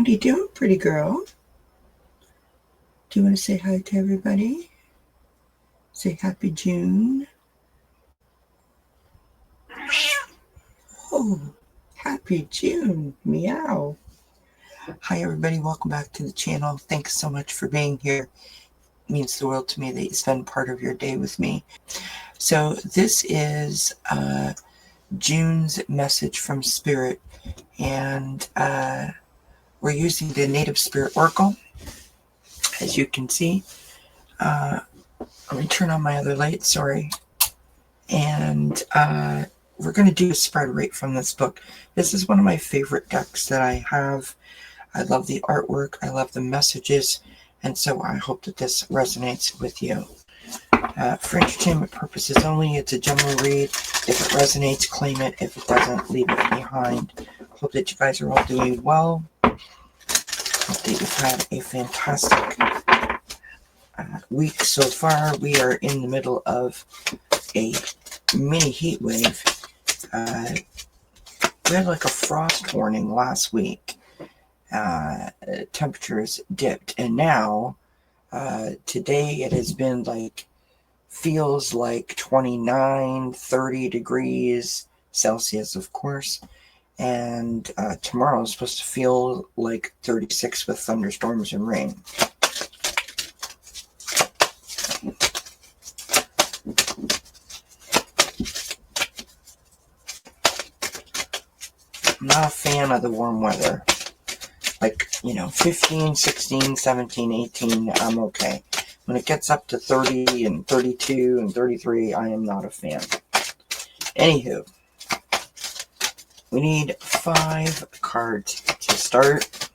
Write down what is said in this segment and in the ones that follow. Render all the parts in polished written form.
What are you doing, pretty girl? Do you want to say hi to everybody? Say happy June. Oh, happy June. Meow. Hi, everybody. Welcome back to the channel. Thanks so much for being here. It means the world to me that you spend part of your day with me. So this is June's message from Spirit, and we're using the Native Spirit Oracle. As you can see, let me turn on my other light, sorry. And we're going to do a spread right from this book. This is one of my favorite decks that I have. I love the artwork, I love the messages, and so I hope that this resonates with you. For entertainment purposes only, it's a general read. If it resonates, claim it. If it doesn't, leave it behind. Hope that you guys are all doing well. Hope that you've had a fantastic week so far. We are in the middle of a mini heat wave. We had like a frost warning last week. Temperatures dipped, and now today it has been like, feels like 29, 30 degrees Celsius, of course. And tomorrow is supposed to feel like 36 with thunderstorms and rain. I'm not a fan of the warm weather. Like, 15, 16, 17, 18, I'm okay. When it gets up to 30 and 32 and 33, I am not a fan. Anywho, we need 5 cards to start.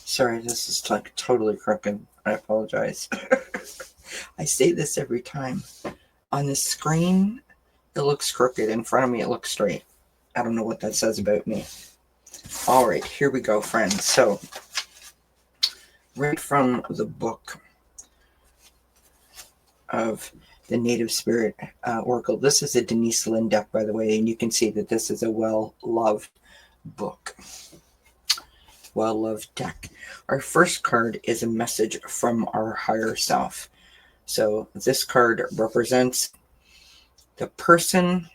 Sorry, this is like totally crooked. I apologize. I say this every time. On the screen, it looks crooked. In front of me, it looks straight. I don't know what that says about me. All right, here we go, friends. So, right from the book of the Native Spirit Oracle. This is a Denise Lynn deck, by the way, and you can see that this is a well-loved book. Well-loved deck. Our first card is a message from our higher self. So this card represents the person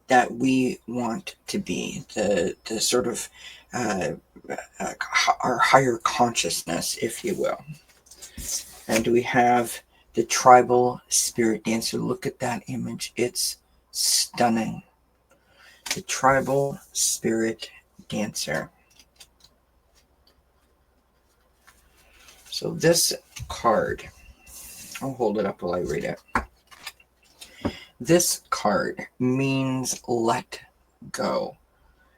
that we want to be, the sort of our higher consciousness, if you will. And we have the tribal spirit dancer. Look at that image. It's stunning. The tribal spirit dancer. So this card, I'll hold it up while I read it. This card means let go.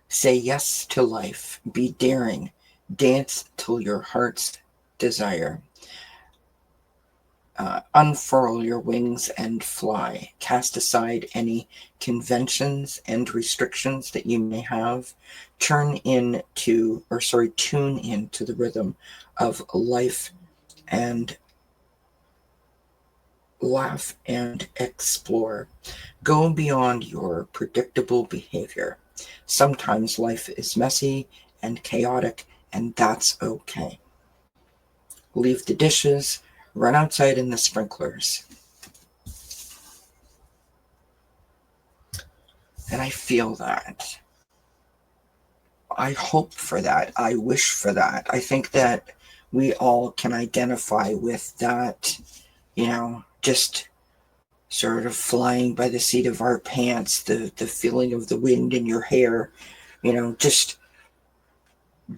Say yes to life. Be daring. Dance till your heart's desire. Unfurl your wings and fly. Cast aside any conventions and restrictions that you may have. Tune into the rhythm of life and laugh and explore. Go beyond your predictable behavior. Sometimes life is messy and chaotic, and that's okay. Leave the dishes. Run outside in the sprinklers. And I feel that. I hope for that. I wish for that. I think that we all can identify with that, just sort of flying by the seat of our pants, the feeling of the wind in your hair, just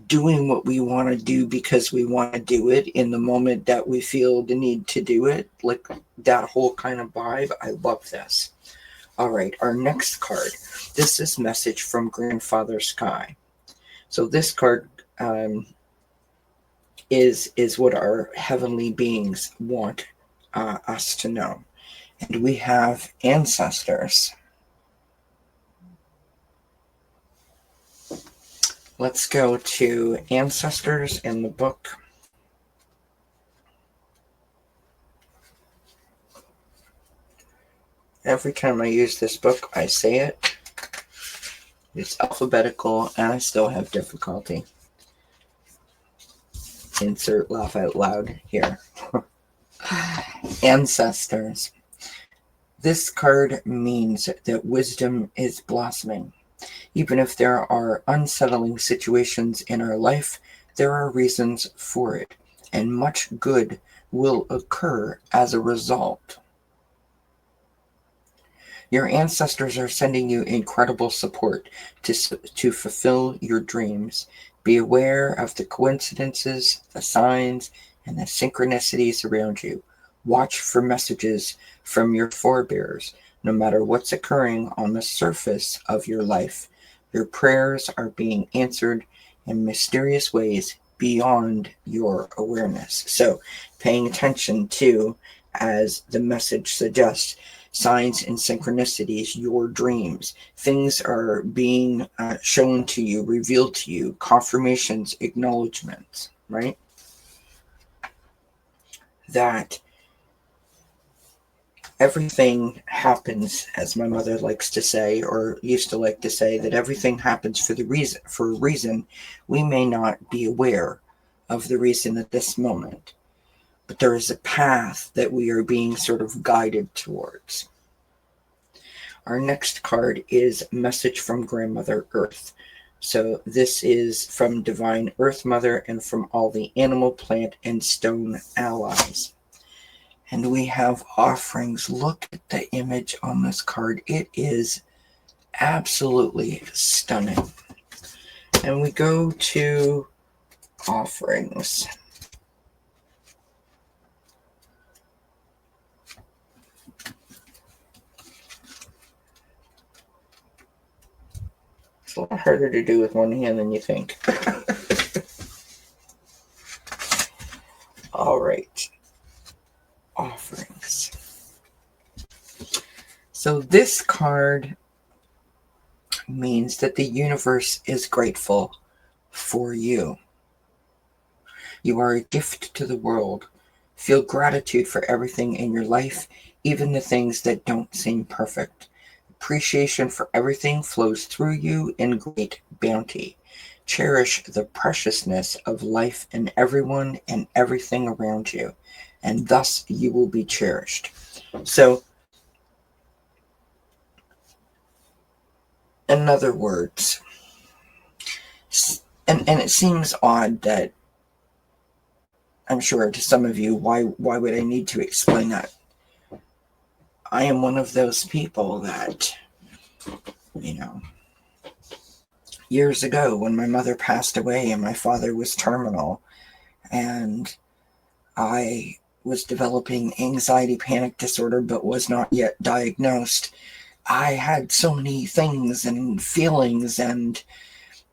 doing what we want to do because we want to do it in the moment that we feel the need to do it. Like that whole kind of vibe. I love this. All right, our next card. This is message from Grandfather Sky. So this card is what our heavenly beings want us to know. And we have ancestors. Let's go to ancestors in the book. Every time I use this book, I say it. It's alphabetical, and I still have difficulty. Insert laugh out loud here. Ancestors. This card means that wisdom is blossoming. Even if there are unsettling situations in our life, there are reasons for it, and much good will occur as a result. Your ancestors are sending you incredible support to fulfill your dreams. Be aware of the coincidences, the signs, and the synchronicities around you. Watch for messages from your forebears. No matter what's occurring on the surface of your life, your prayers are being answered in mysterious ways beyond your awareness. So, paying attention to, as the message suggests, signs and synchronicities, your dreams. Things are being shown to you, revealed to you, confirmations, acknowledgments, right? That everything happens, as my mother likes to say, or used to like to say, that everything happens for a reason. We may not be aware of the reason at this moment, but there is a path that we are being sort of guided towards. Our next card is Message from Grandmother Earth. So this is from Divine Earth Mother and from all the animal, plant, and stone allies. And we have offerings. Look at the image on this card. It is absolutely stunning. And we go to offerings. It's a lot harder to do with one hand than you think. All right. Offerings. So this card means that the universe is grateful for you. You are a gift to the world. Feel gratitude for everything in your life, even the things that don't seem perfect. Appreciation for everything flows through you in great bounty. Cherish the preciousness of life and everyone and everything around you, and thus you will be cherished. So, in other words, and it seems odd that, I'm sure to some of you, why would I need to explain that? I am one of those people that, years ago when my mother passed away and my father was terminal and I was developing anxiety panic disorder but was not yet diagnosed, I had so many things and feelings and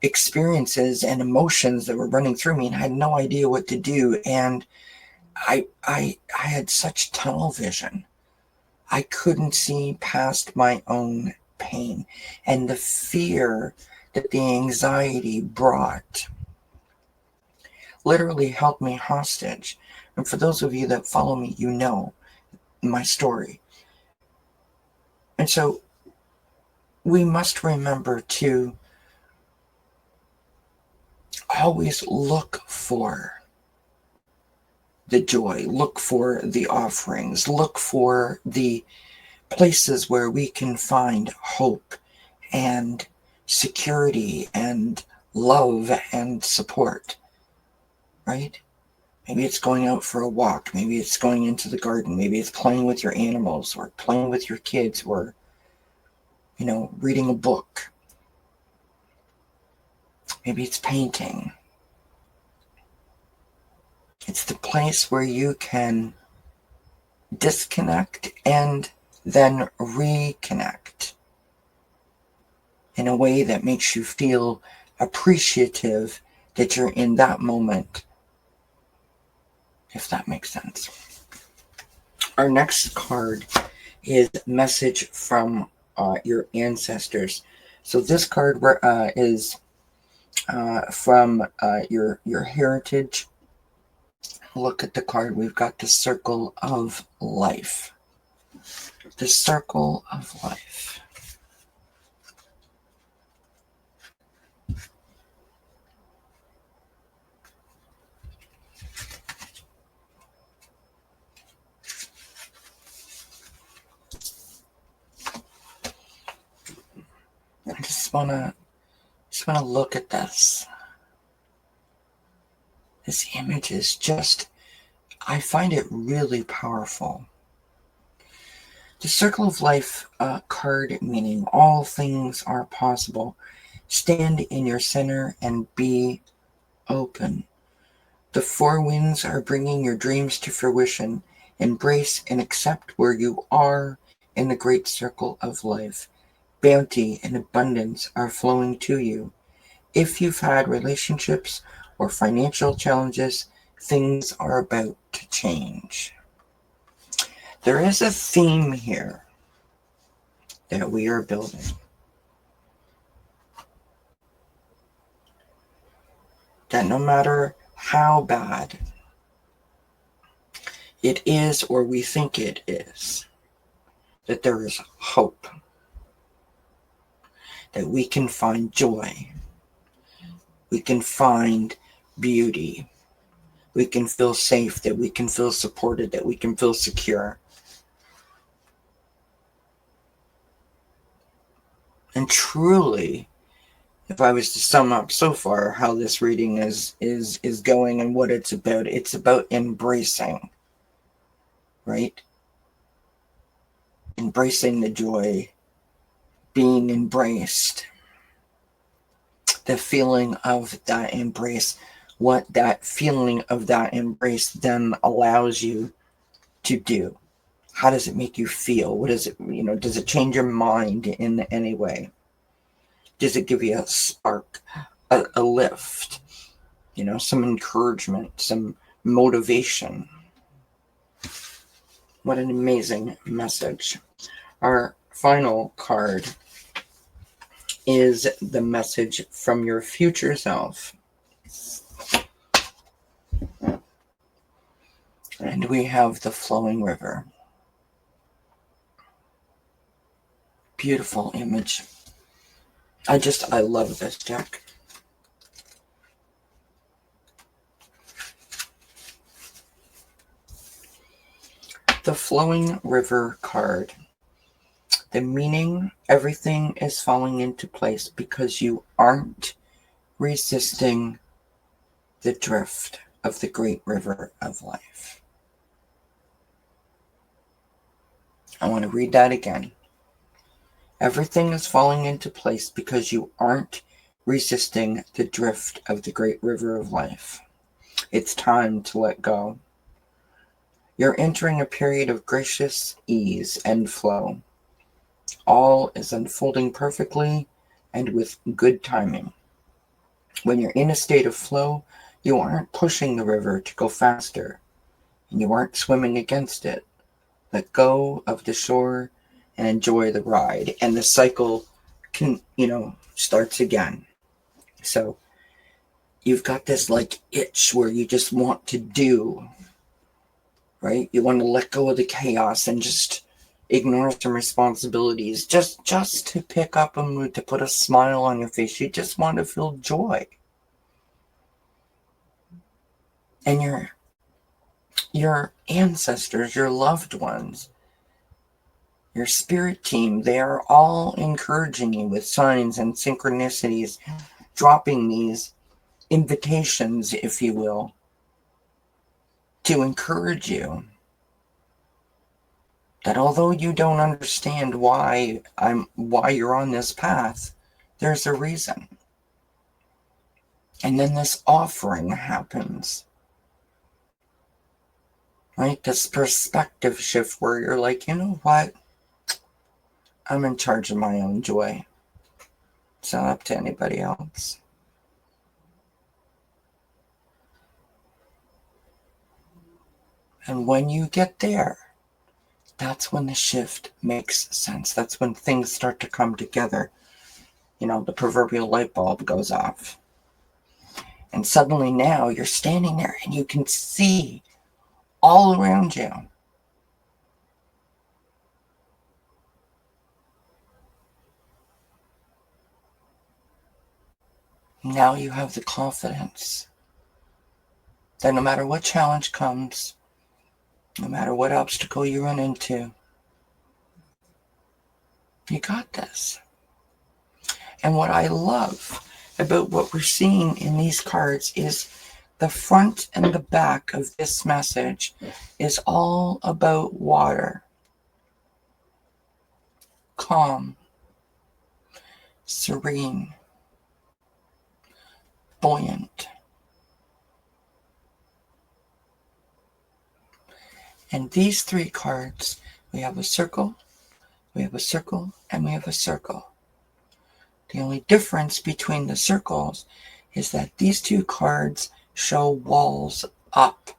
experiences and emotions that were running through me, and I had no idea what to do. And I had such tunnel vision. I couldn't see past my own pain, and the fear that the anxiety brought literally held me hostage. And for those of you that follow me, you know my story. And so we must remember to always look for the joy, look for the offerings, look for the places where we can find hope and security and love and support, right? Maybe it's going out for a walk, maybe it's going into the garden, maybe it's playing with your animals or playing with your kids, or reading a book. Maybe it's painting. It's the place where you can disconnect and then reconnect in a way that makes you feel appreciative that you're in that moment, if that makes sense. Our next card is message from your ancestors. So this card is from your heritage. Look at the card. We've got the Circle of Life. The Circle of Life. I just wanna look at this. This image is just, I find it really powerful. The Circle of Life card, meaning all things are possible. Stand in your center and be open. The four winds are bringing your dreams to fruition. Embrace and accept where you are in the great circle of life. Bounty and abundance are flowing to you. If you've had relationships or financial challenges, things are about to change. There is a theme here that we are building. That no matter how bad it is or we think it is, that there is hope, that we can find joy, we can find beauty, we can feel safe, that we can feel supported, that we can feel secure. And truly, if I was to sum up so far how this reading is going and what it's about embracing, right? Embracing the joy, being embraced, the feeling of that embrace, what that feeling of that embrace then allows you to do. How does it make you feel? What does it, does it change your mind in any way? Does it give you a spark, a lift, some encouragement, some motivation? What an amazing message. Our final card is the message from your future self. And we have the flowing river. Beautiful image. I love this deck. The flowing river card. The meaning, everything is falling into place because you aren't resisting the drift of the great river of life. I want to read that again. Everything is falling into place because you aren't resisting the drift of the great river of life. It's time to let go. You're entering a period of gracious ease and flow. All is unfolding perfectly and with good timing. When you're in a state of flow, you aren't pushing the river to go faster, and you aren't swimming against it. Let go of the shore and enjoy the ride, and the cycle starts again. So you've got this itch where you just want to do, right? You want to let go of the chaos and just ignore some responsibilities, just to pick up a mood, to put a smile on your face. You just want to feel joy. And your ancestors, your loved ones, your spirit team, they are all encouraging you with signs and synchronicities, dropping these invitations, if you will, to encourage you that although you don't understand why you're on this path, there's a reason. And then this offering happens, right? This perspective shift where you're like, you know what? I'm in charge of my own joy. It's not up to anybody else. And when you get there, That's when the shift makes sense. That's when things start to come together. You know, the proverbial light bulb goes off. And suddenly now you're standing there and you can see all around you. Now you have the confidence that no matter what challenge comes, no matter what obstacle you run into, you got this. And what I love about what we're seeing in these cards is the front and the back of this message is all about water. Calm, serene, buoyant. And these three cards, we have a circle, we have a circle, and we have a circle. The only difference between the circles is that these two cards show walls up,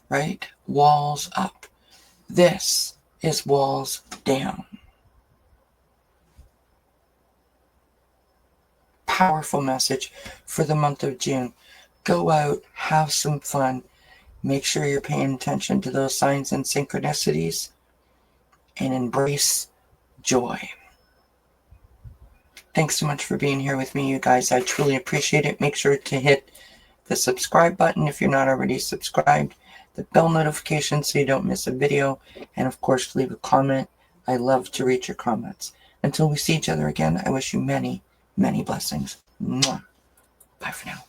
right? Walls up. This is walls down. Powerful message for the month of June. Go out, have some fun. Make sure you're paying attention to those signs and synchronicities and embrace joy. Thanks so much for being here with me, you guys. I truly appreciate it. Make sure to hit the subscribe button if you're not already subscribed, the bell notification so you don't miss a video, and of course, leave a comment. I love to read your comments. Until we see each other again, I wish you many, many blessings. Mwah. Bye for now.